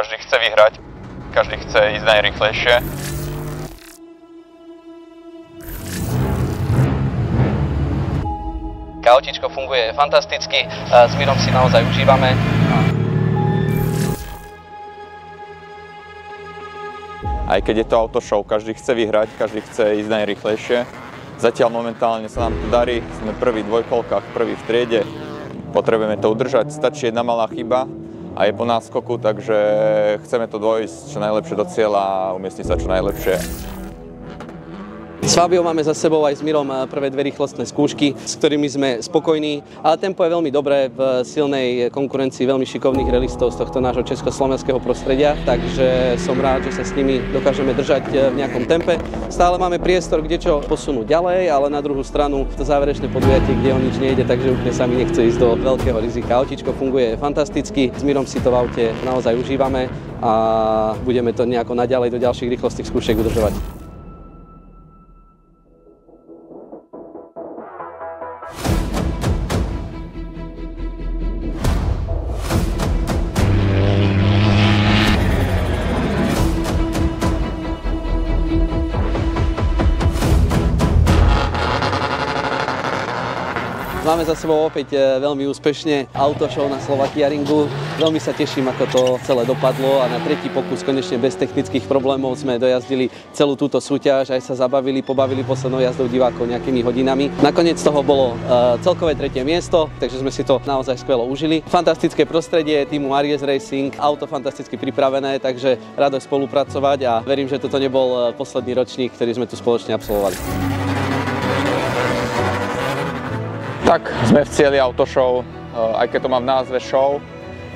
Každý chce vyhrať, každý chce ísť najrýchlejšie. Autíčko funguje fantasticky, s Mirom si naozaj užívame. Aj keď je to autoshow, každý chce vyhrať, každý chce ísť najrýchlejšie. Zatiaľ momentálne sa nám to darí, sme prvý v dvojkolkách, prvý v triede. Potrebujeme to udržať, stačí jedna malá chyba a je po náskoku, takže chceme to dôjsť čo najlepšie do cieľa a umiestniť sa čo najlepšie. S Fábiou máme za sebou aj s Mirom prvé dve rýchlostné skúšky, s ktorými sme spokojní, ale tempo je veľmi dobré v silnej konkurencii veľmi šikovných relistov z tohto nášho československého prostredia, takže som rád, že sa s nimi dokážeme držať v nejakom tempe. Stále máme priestor, kde čo posunúť ďalej, ale na druhú stranu to záverečné podujatie, kde o nič nejde, takže úplne sa mi nechce ísť do veľkého rizika. Autíčko funguje fantasticky, s Mirom si to v aute naozaj užívame a budeme to nejako naďalej do ďalších rýchlostných skúšek udržovať. Máme za sebou opäť veľmi úspešne autoshow na Slovakia Ringu. Veľmi sa teším, ako to celé dopadlo a na tretí pokus konečne bez technických problémov sme dojazdili celú túto súťaž, aj sa zabavili, pobavili poslednou jazdou divákov nejakými hodinami. Nakoniec toho bolo celkové tretie miesto, takže sme si to naozaj skvelo užili. Fantastické prostredie týmu Aries Racing, auto fantasticky pripravené, takže radosť spolupracovať a verím, že toto nebol posledný ročník, ktorý sme tu spoločne absolvovali. Tak, sme v cieli autoshow, aj keď to má v názve show,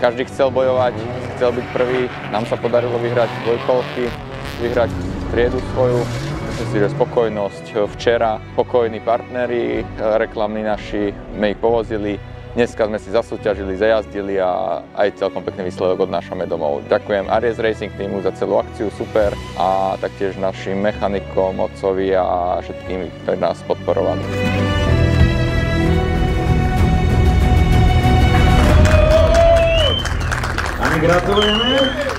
každý chcel bojovať, chcel byť prvý, nám sa podarilo vyhrať dvojkolky, vyhrať triedu svoju, myslím si, že spokojnosť včera, spokojní partneri, reklamní naši, sme ich povozili, dneska sme si zasúťažili, zajazdili a aj celkom pekný výsledok odnášame domov. Ďakujem Aries Racing týmu za celú akciu, super, a taktiež našim mechanikom, otcovi a všetkým, ktorí nás podporovali. Gratulujeme.